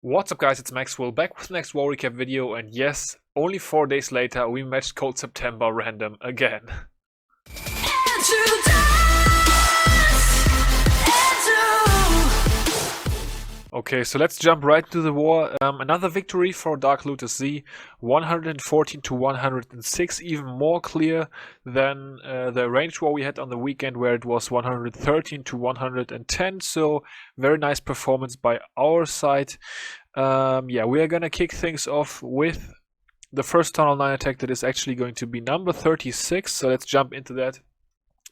What's up guys, it's Maxwell back with the next war recap video, and yes, only 4 days later we matched Cold September random again. Okay, so let's jump right into the war. Another victory for Dark Lotus Z, 114 to 106, even more clear than the arranged war we had on the weekend where it was 113 to 110, so very nice performance by our side. Yeah, we are gonna kick things off with the first Tunnel 9 attack that is actually going to be number 36, so let's jump into that.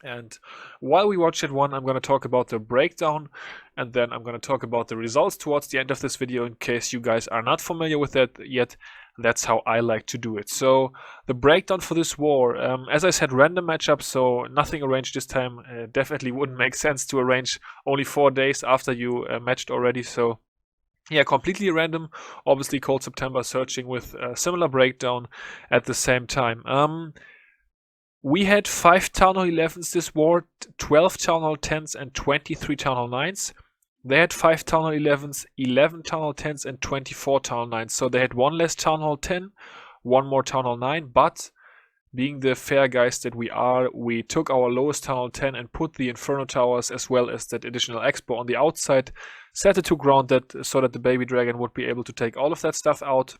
And while we watch that one, I'm going to talk about the breakdown, and then I'm going to talk about the results towards the end of this video in case you guys are not familiar with that yet. That's how I like to do it. So the breakdown for this war, as I said, random matchup, so nothing arranged this time. Definitely wouldn't make sense to arrange only 4 days after you matched already, so yeah, completely random. Obviously Cold September searching with a similar breakdown at the same time. We had 5 Town Hall 11s this war, 12 Town Hall 10s and 23 Town Hall 9s. They had 5 Town Hall 11s, 11 Town Hall 10s and 24 Town Hall 9s. So they had one less Town Hall 10, one more Town Hall 9, but being the fair guys that we are, we took our lowest Town Hall 10 and put the Inferno Towers as well as that additional Expo on the outside, set it to ground that so that the Baby Dragon would be able to take all of that stuff out.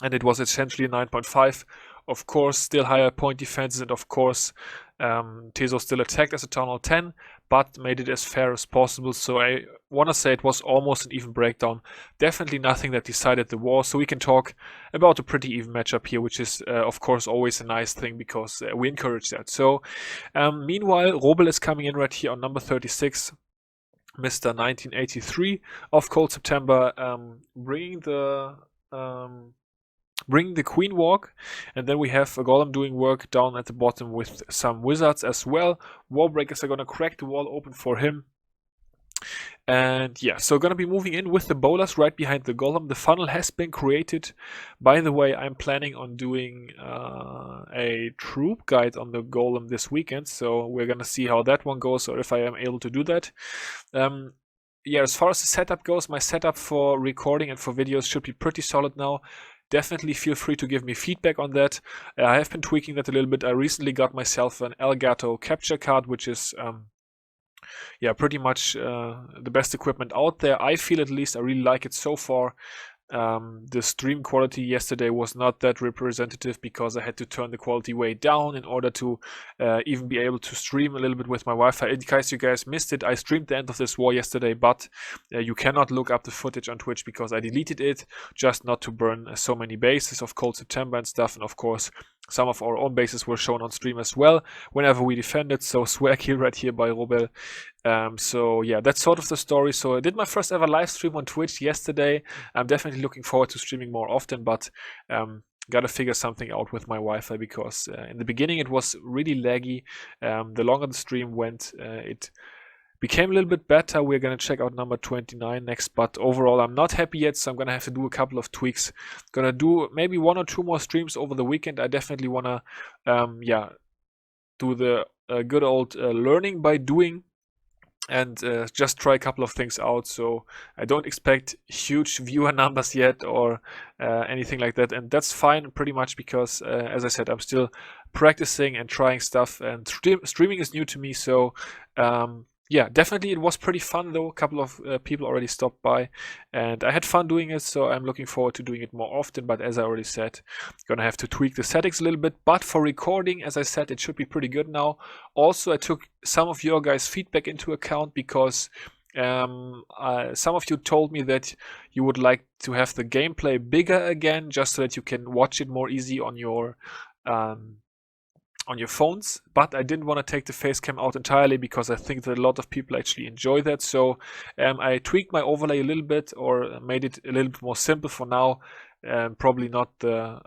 And it was essentially a 9.5. Of course, still higher point defenses, and of course, Tezo still attacked as a Town Hall 10, but made it as fair as possible. So I want to say it was almost an even breakdown. Definitely nothing that decided the war. So we can talk about a pretty even matchup here, which is, of course, always a nice thing because we encourage that. So meanwhile, Robel is coming in right here on number 36. Mr. 1983 of Cold September, bringing the Queen Walk, and then we have a Golem doing work down at the bottom with some wizards as well. Warbreakers are gonna crack the wall open for him. And yeah, so gonna be moving in with the bowlers right behind the Golem. The funnel has been created. By the way, I'm planning on doing a troop guide on the Golem this weekend, so we're gonna see how that one goes, or if I am able to do that. Yeah, as far as the setup goes, my setup for recording and for videos should be pretty solid now. Definitely feel free to give me feedback on that. I have been tweaking that a little bit. I recently got myself an Elgato capture card, which is yeah, pretty much the best equipment out there. I feel, at least. I really like it so far. The stream quality yesterday was not that representative because I had to turn the quality way down in order to even be able to stream a little bit with my Wi-Fi. In case you guys missed it, I streamed the end of this war yesterday, but you cannot look up the footage on Twitch because I deleted it, just not to burn so many bases of Cold September and stuff. And of course, some of our own bases were shown on stream as well whenever we defended. So swag here right here by Robel. So yeah, that's sort of the story. So I did my first ever live stream on Twitch yesterday. I'm definitely looking forward to streaming more often, but gotta figure something out with my Wi-Fi because in the beginning it was really laggy. The longer the stream went, it became a little bit better. We're gonna check out number 29 next, but overall I'm not happy yet, so I'm gonna have to do a couple of tweaks. Gonna do maybe 1 or 2 more streams over the weekend. I definitely wanna yeah, do the good old learning by doing, and just try a couple of things out. So I don't expect huge viewer numbers yet or anything like that, and that's fine pretty much because as I said, I'm still practicing and trying stuff, and streaming is new to me. So yeah, definitely it was pretty fun though. A couple of people already stopped by and I had fun doing it, so I'm looking forward to doing it more often. But as I already said, gonna have to tweak the settings a little bit, but for recording, as I said, it should be pretty good now. Also, I took some of your guys' feedback into account because some of you told me that you would like to have the gameplay bigger again, just so that you can watch it more easy on your phones, but I didn't want to take the face cam out entirely because I think that a lot of people actually enjoy that. So I tweaked my overlay a little bit, or made it a little bit more simple for now. Probably not the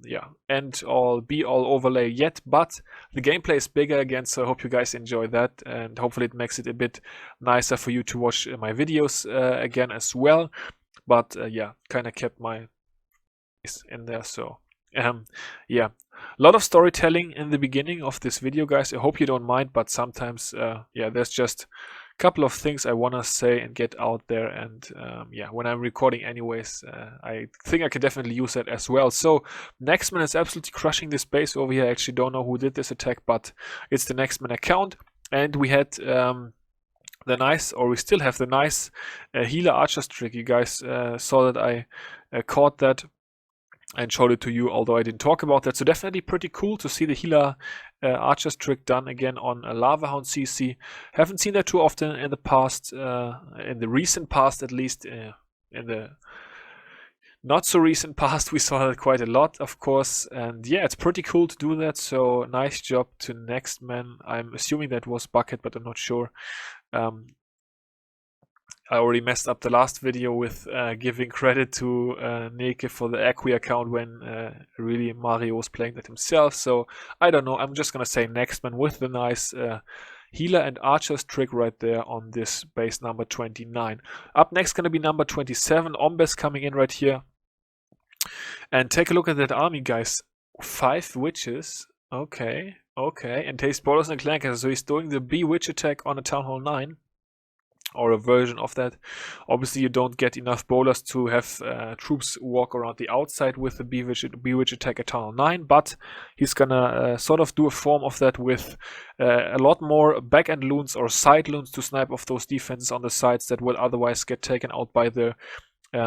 yeah, end all be all overlay yet, but the gameplay is bigger again, so I hope you guys enjoy that, and hopefully it makes it a bit nicer for you to watch my videos again as well. But yeah, kind of kept my face in there. So yeah, a lot of storytelling in the beginning of this video, guys. I hope you don't mind, but sometimes yeah, there's just couple of things I want to say and get out there. And yeah, when I'm recording anyways, I think I could definitely use that as well. So next man is absolutely crushing this base over here. I actually don't know who did this attack, but it's the next man account. And we had the nice, or we still have the nice healer archer's trick. You guys saw that I caught that and showed it to you, although I didn't talk about that. So definitely pretty cool to see the healer archer's trick done again on a Lava Hound CC. Haven't seen that too often in the past, in the recent past at least. In the not so recent past we saw that quite a lot, of course, and yeah, it's pretty cool to do that. So nice job to next man. I'm assuming that was Bucket, but I'm not sure. I already messed up the last video with giving credit to Neke for the Acqui account when really Mario was playing that himself. So I don't know. I'm just gonna say next man with the nice healer and archer's trick right there on this base number 29. Up next gonna be number 27. Ombes coming in right here. And take a look at that army, guys. 5 witches. Okay, okay. And takes bowlers and clankers. So he's doing the B witch attack on a Town Hall 9. Or a version of that. Obviously, you don't get enough bowlers to have troops walk around the outside with the B-Witch attack at Town Hall 9, but he's gonna sort of do a form of that with a lot more back-end loons or side loons to snipe off those defenses on the sides that will otherwise get taken out by the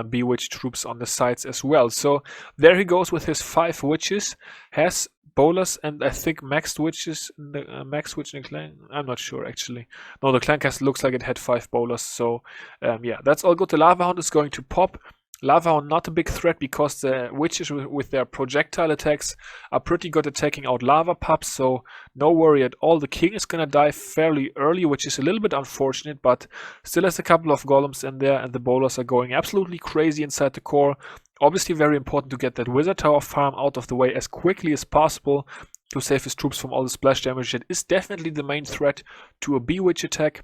B-Witch troops on the sides as well. So there he goes with his 5 witches, has bowlers and I think maxed witches in the max witch in the clan. I'm not sure actually. No, the clan cast looks like it had 5 bowlers. So yeah, that's all good. The Lava Hound is going to pop. Lava Hound not a big threat because the witches with their projectile attacks are pretty good at taking out lava pups, so no worry at all. The king is gonna die fairly early, which is a little bit unfortunate, but still has a couple of golems in there, and the bowlers are going absolutely crazy inside the core. Obviously very important to get that wizard tower farm out of the way as quickly as possible to save his troops from all the splash damage. That is definitely the main threat to a B-Witch attack.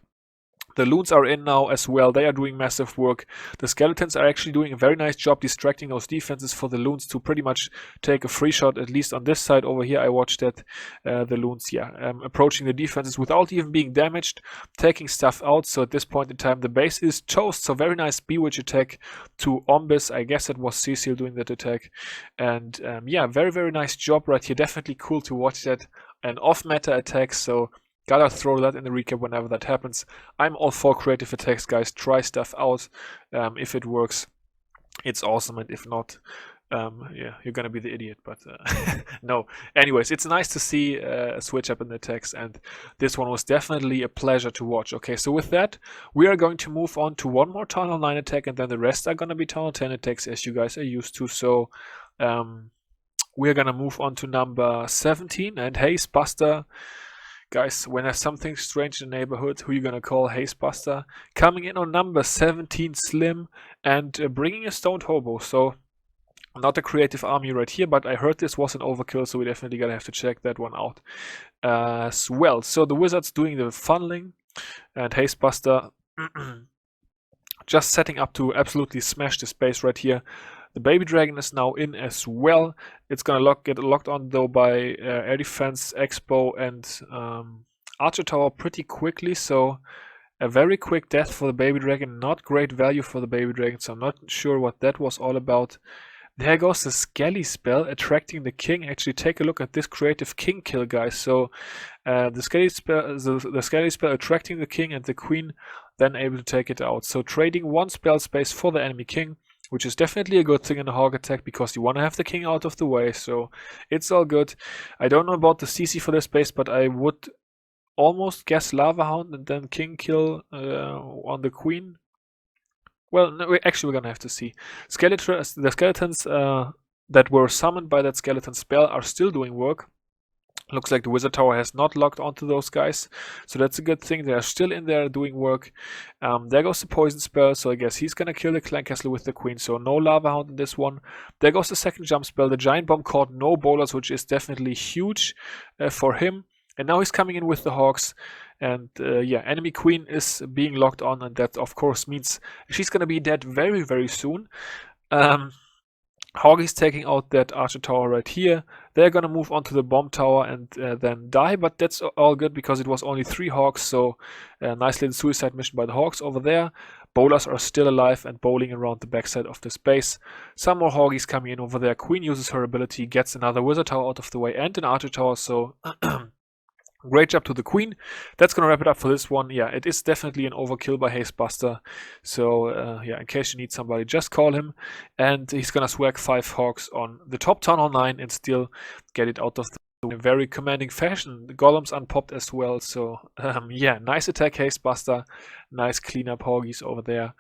The loons are in now as well. They are doing massive work. The skeletons are actually doing a very nice job distracting those defenses for the loons to pretty much take a free shot, at least on this side over here. I watched that. The loons, yeah, approaching the defenses without even being damaged, taking stuff out. So at this point in time, the base is toast. So very nice B-Witch attack to Ombis. I guess it was Cecil doing that attack. And yeah, very, very nice job right here. Definitely cool to watch that. An off-meta attack, so gotta throw that in the recap whenever that happens. I'm all for creative attacks, guys. Try stuff out. If it works, it's awesome, and if not, yeah, you're gonna be the idiot. But no. Anyways, it's nice to see a switch up in the attacks, and this one was definitely a pleasure to watch. Okay, so with that, we are going to move on to one more Town Hall 9 attack, and then the rest are gonna be Town Hall 10 attacks, as you guys are used to. So we're gonna move on to number 17, and Haze Buster. Guys, when there's something strange in the neighborhood, who you gonna call? Haze Buster. Coming in on number 17, Slim, and bringing a stoned hobo. So, not a creative army right here, but I heard this was an overkill, so we definitely gonna have to check that one out as well. So, the wizard's doing the funneling, and Haze Buster just setting up to absolutely smash this base right here. The baby dragon is now in as well. It's gonna get locked on though by air defense, expo, and archer tower pretty quickly. So a very quick death for the baby dragon. Not great value for the baby dragon. So I'm not sure what that was all about. There goes the Skelly spell attracting the king. Actually, take a look at this creative king kill, guys. So the Skelly spell attracting the king and the queen, then able to take it out. So trading 1 spell space for the enemy king, which is definitely a good thing in a hog attack because you want to have the king out of the way, so it's all good. I don't know about the CC for this base, but I would almost guess Lava Hound and then king kill on the queen. Well, no, actually we're gonna have to see. The skeletons that were summoned by that skeleton spell are still doing work. Looks like the wizard tower has not locked onto those guys, so that's a good thing. They are still in there doing work. There goes the poison spell, so I guess he's gonna kill the clan castle with the queen, so no lava hound in this one. There goes the second jump spell. The giant bomb caught no bowlers, which is definitely huge for him. And now he's coming in with the hawks, and yeah, enemy queen is being locked on, and that of course means she's gonna be dead very, very soon. Hoggy's taking out that archer tower right here. They're gonna move on to the bomb tower and then die, but that's all good because it was only 3 hogs, so nice little suicide mission by the hogs over there. Bowlers are still alive and bowling around the backside of this base. Some more hoggies coming in over there. Queen uses her ability, gets another wizard tower out of the way and an archer tower, so great job to the Queen. That's gonna wrap it up for this one. Yeah, it is definitely an overkill by Haste Buster. So yeah, in case you need somebody, just call him, and he's gonna swag 5 hogs on the top Town Hall 9 and still get it out of the in a very commanding fashion. The golems unpopped as well. So yeah, nice attack, Haste Buster. Nice cleanup hoggies over there.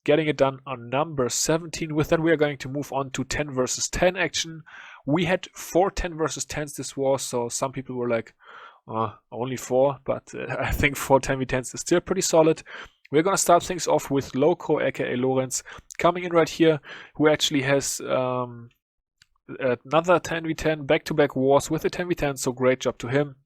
Getting it done on number 17. With that, we are going to move on to 10 versus 10 action. We had 4 10 versus 10s this war, so some people were like, only 4, but I think 4 10v10s is still pretty solid. We're gonna start things off with Loco, aka Lorenz, coming in right here, who actually has another 10v10 back-to-back wars with a 10v10, so great job to him.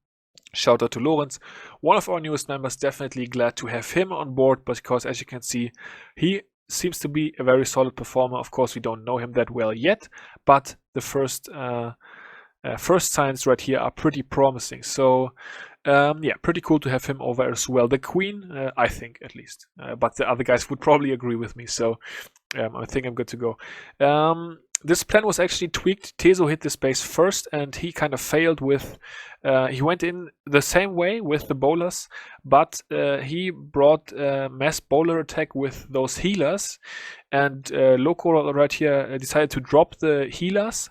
Shout out to Lorenz, one of our newest members. Definitely glad to have him on board, because as you can see, he seems to be a very solid performer. Of course, we don't know him that well yet, but the first signs right here are pretty promising. So yeah, pretty cool to have him over as well. The Queen, I think at least, but the other guys would probably agree with me. So I think I'm good to go. This plan was actually tweaked. Tezo hit this base first, and he kind of failed with. He went in the same way with the bowlers, but he brought mass bowler attack with those healers, and Loco right here decided to drop the healers,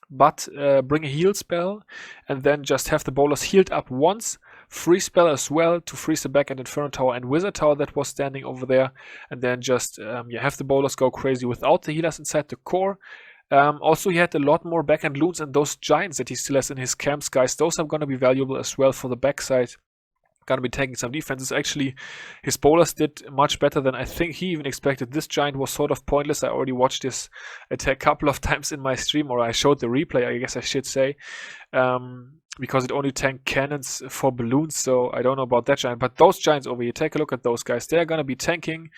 but bring a heal spell, and then just have the bowlers healed up once. Free spell as well to freeze the back and Inferno Tower and Wizard Tower that was standing over there, and then just yeah, have the bowlers go crazy without the healers inside the core. Also, he had a lot more backhand loons, and those giants that he still has in his camps, guys, those are going to be valuable as well for the backside. Going to be taking some defenses. Actually, his bowlers did much better than I think he even expected. This giant was sort of pointless. I already watched this attack a couple of times in my stream, or I showed the replay, I guess I should say, because it only tanked cannons for balloons, so I don't know about that giant. But those giants over here, take a look at those guys. They're going to be tanking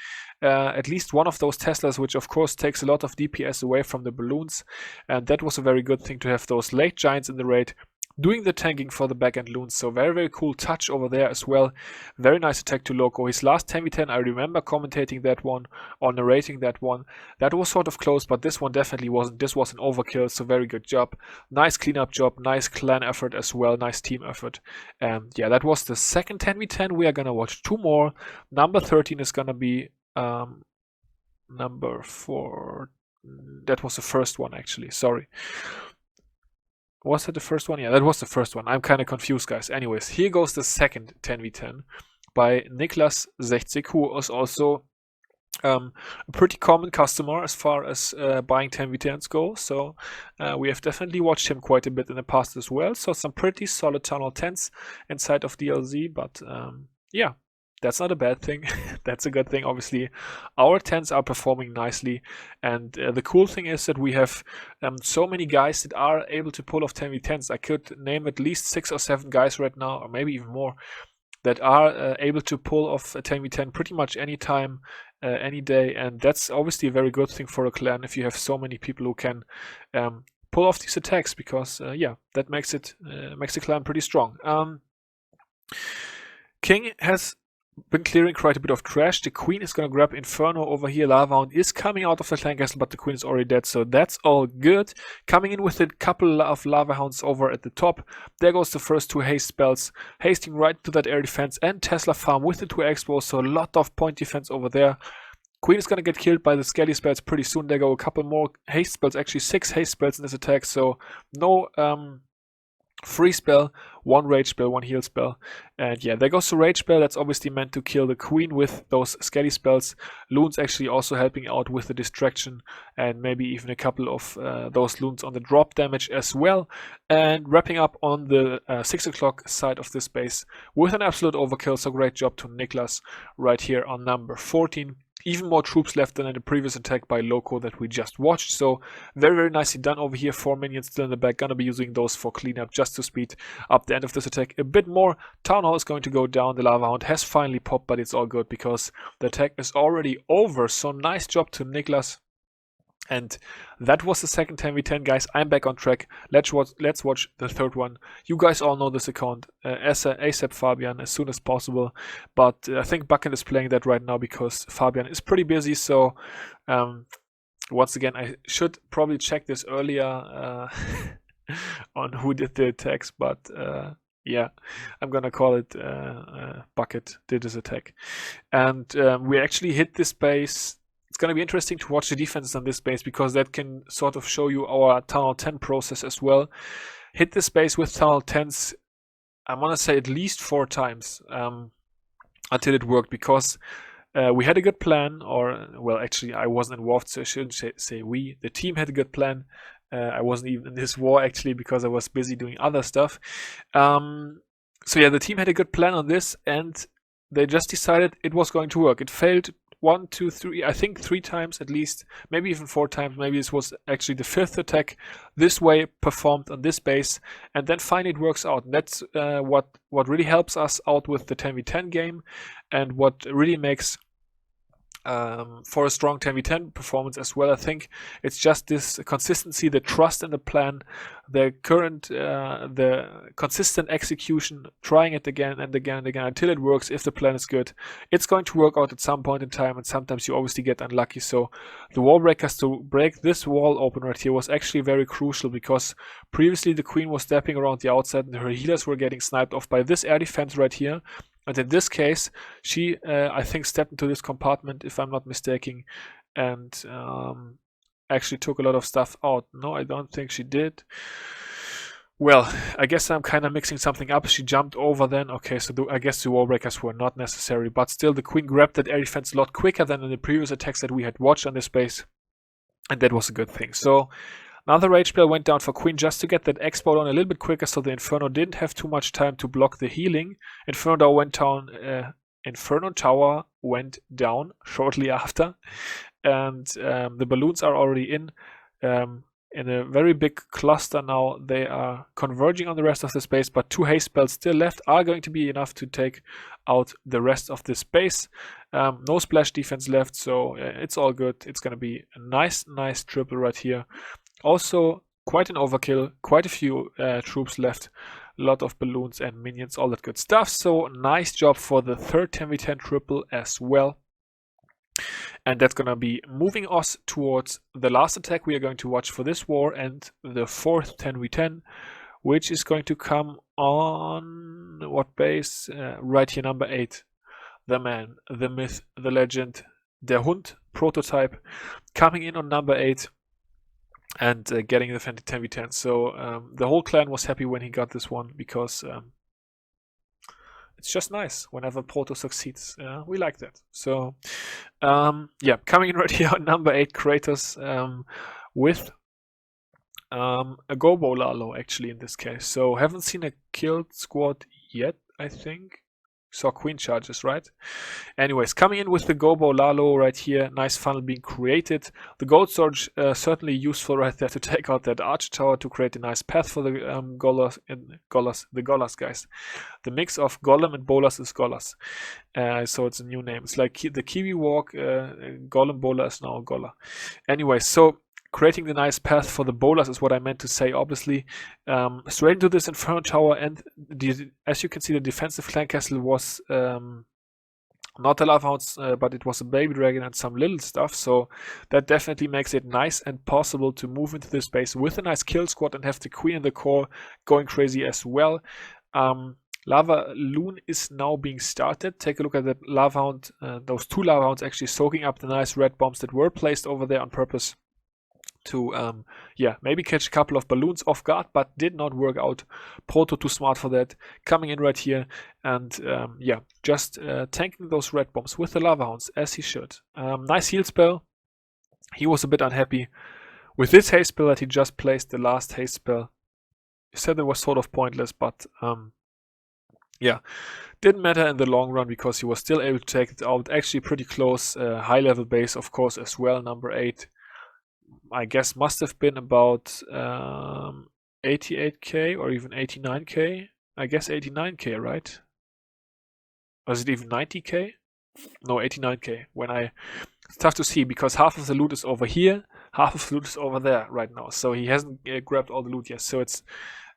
at least one of those Teslas, which of course takes a lot of DPS away from the balloons, and that was a very good thing to have those late giants in the raid doing the tanking for the back-end loons. So very, very cool touch over there as well. Very nice attack to Loco. His last 10v10, I remember commentating that one or narrating that one. That was sort of close, but this one definitely wasn't. This was an overkill, so very good job. Nice cleanup job, nice clan effort as well, nice team effort. And yeah, that was the second 10v10. We are gonna watch 2 more. Number 13 is gonna be number 4. That was the first one, actually. Sorry. Was that the first one? Yeah, that was the first one. I'm kind of confused, guys. Anyways, here goes the second 10v10 by Niklas 60, who is also a pretty common customer as far as buying 10v10s go. So we have definitely watched him quite a bit in the past as well. So some pretty solid Town Hall 10s inside of DLZ, but yeah. That's not a bad thing. That's a good thing. Obviously, our 10s are performing nicely. And the cool thing is that we have so many guys that are able to pull off 10v10s. I could name at least 6 or 7 guys right now, or maybe even more, that are able to pull off a 10v10 pretty much any time, any day. And that's obviously a very good thing for a clan if you have so many people who can pull off these attacks, because yeah, that makes the clan pretty strong. King has been clearing quite a bit of trash. The Queen is gonna grab Inferno over here. Lava Hound is coming out of the clan castle, but the Queen is already dead, so that's all good. Coming in with a couple of Lava Hounds over at the top. There goes the first 2 haste spells, hasting right to that air defense and Tesla farm with the 2 expos, so a lot of point defense over there. Queen is gonna get killed by the skelly spells pretty soon. There go a couple more haste spells, actually 6 haste spells in this attack, so no free spell, 1 rage spell, 1 heal spell, and yeah, there goes the rage spell. That's obviously meant to kill the Queen with those skelly spells. Loons actually also helping out with the distraction, and maybe even a couple of those loons on the drop damage as well. And wrapping up on the 6 o'clock side of this base with an absolute overkill, so great job to Niklas right here on number 14. Even more troops left than in the previous attack by Loco that we just watched. So very, very nicely done over here. 4 minions still in the back. Gonna be using those for cleanup just to speed up the end of this attack a bit more. Town Hall is going to go down. The Lava Hound has finally popped, but it's all good because the attack is already over. So nice job to Niklas And that was the second 10v10, guys. I'm back on track. Let's watch the third one. You guys all know this account, ASAP Fabian, as soon as possible. But I think Bucket is playing that right now because Fabian is pretty busy. So once again, I should probably check this earlier on who did the attacks. But yeah, I'm gonna call it Bucket did his attack. And we actually hit this base. It's going to be interesting to watch the defenses on this base because that can sort of show you our Tunnel 10 process as well. Hit this base with Tunnel 10s, I want to say at least 4 times until it worked, because we had a good plan, or, well, actually I wasn't involved, so I shouldn't say we. The team had a good plan. I wasn't even in this war actually because I was busy doing other stuff. So yeah, the team had a good plan on this and they just decided it was going to work. It failed 1, 2, 3, I think 3 times at least, maybe even 4 times. Maybe this was actually the 5th attack this way performed on this base, and then finally it works out. And that's what really helps us out with the 10v10 game, and what really makes for a strong 10v10 performance as well. I think it's just this consistency, the trust in the plan, the consistent execution, trying it again and again and again until it works. If the plan is good, it's going to work out at some point in time, and sometimes you obviously get unlucky. So the wall breakers, to break this wall open right here, was actually very crucial, because previously the queen was stepping around the outside and her healers were getting sniped off by this air defense right here. And in this case, she, I think, stepped into this compartment, if I'm not mistaken, and actually took a lot of stuff out. No, I don't think she did. Well, I guess I'm kind of mixing something up. She jumped over then. Okay, so I guess the wall breakers were not necessary. But still, the queen grabbed that air defense a lot quicker than in the previous attacks that we had watched on this base. And that was a good thing. So another rage spell went down for queen just to get that export on a little bit quicker, so the Inferno didn't have too much time to block the healing. Inferno Tower went down shortly after, and the balloons are already in a very big cluster now. They are converging on the rest of the space, but 2 haste spells still left are going to be enough to take out the rest of the space. No splash defense left, so it's all good. It's going to be a nice triple right here. Also, quite an overkill, quite a few troops left, a lot of balloons and minions, all that good stuff. So nice job for the third 10v10 triple as well. And that's gonna be moving us towards the last attack we are going to watch for this war, and the fourth 10v10, which is going to come on what base? Right here, number 8. The man, the myth, the legend, der Hund prototype, coming in on number 8. And getting the 10v10. So the whole clan was happy when he got this one, because it's just nice whenever Proto succeeds. We like that. So yeah, coming in right here on number 8, Kratos, with a Gobo Lalo actually in this case. So haven't seen a killed squad yet, I think. Saw queen charges, right? Anyways, coming in with the Gobo Lalo right here, nice funnel being created. The gold sword certainly useful right there to take out that archer tower to create a nice path for the Golas guys. The mix of Golem and Bolas is Golas, so it's a new name. It's like the Kiwi walk. Golem Bola is now Gola. Anyways, so creating the nice path for the bowlers is what I meant to say, obviously. Straight into this Inferno Tower, and as you can see, the defensive clan castle was not a lava house, but it was a baby dragon and some little stuff, so that definitely makes it nice and possible to move into this base with a nice kill squad and have the queen in the core going crazy as well. Lava Loon is now being started. Take a look at that lava hound, those 2 lava hounds actually soaking up the nice red bombs that were placed over there on purpose to yeah, maybe catch a couple of balloons off guard, but did not work out. Proto too smart for that, coming in right here and yeah, just tanking those red bombs with the lava hounds as he should. Nice heal spell. He was a bit unhappy with this haste spell that he just placed, the last haste spell. He said it was sort of pointless, but yeah, didn't matter in the long run because he was still able to take it out. Actually pretty close. High level base of course as well, number 8. I guess must have been about 88k or even 89k. I guess 89k, right? Was it even 90k? No, 89k. It's tough to see because half of the loot is over here, half of the loot is over there right now. So he hasn't grabbed all the loot yet. So it's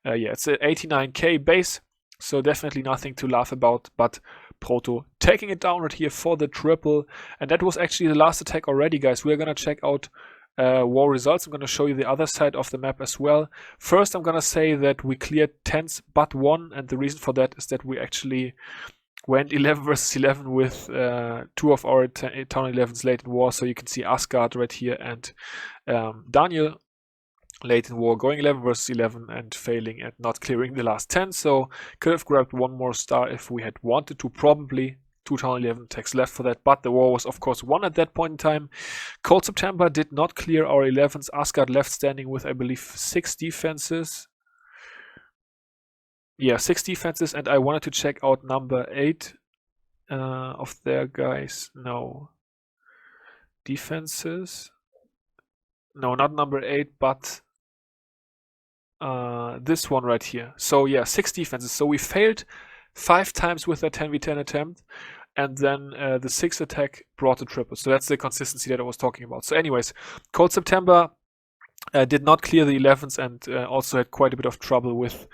it's an 89k base. So definitely nothing to laugh about. But Proto taking it down right here for the triple. And that was actually the last attack already, guys. We're gonna check out war results. I'm going to show you the other side of the map as well. First, I'm going to say that we cleared 10s but 1, and the reason for that is that we actually went 11 versus 11 with 2 of our town 11s late in war. So you can see Asgard right here and Daniel late in war going 11 versus 11 and failing and not clearing the last 10. So could have grabbed one more star if we had wanted to, probably. 2 town 11 attacks left for that, but the war was of course won at that point in time. Cold September did not clear our 11s. Asgard left standing with, I believe, 6 defenses. Yeah, 6 defenses, and I wanted to check out number 8 of their guys. No. Defenses. No, not number 8, but this one right here. So yeah, 6 defenses. So we failed 5 times with that 10v10 attempt, and then the 6th attack brought a triple. So that's the consistency that I was talking about. So anyways, Cold September did not clear the 11s and also had quite a bit of trouble with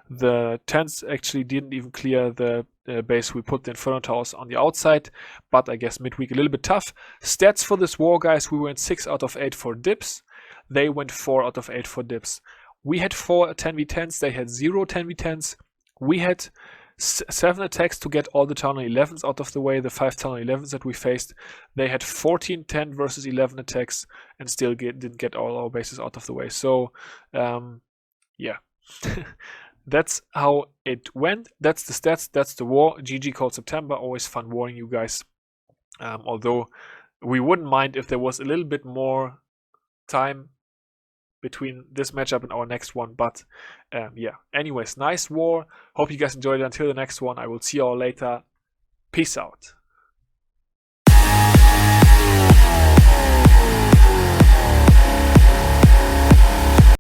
the 10s. Actually didn't even clear the base we put the Inferno Towers on the outside, but I guess midweek a little bit tough. Stats for this war, guys, we went 6 out of 8 for dips. They went 4 out of 8 for dips. We had 4 10v10s, they had 0 10v10s. We had 7 attacks to get all the town 11s out of the way, the 5 town 11s that we faced. They had 14 10 versus 11 attacks and still didn't get all our bases out of the way. So yeah, that's how it went. That's the stats, that's the war. GG Cold September, always fun warring you guys. Although we wouldn't mind if there was a little bit more time between this matchup and our next one, but yeah, anyways, nice war. Hope you guys enjoyed it. Until the next one, I will see you all later. Peace out.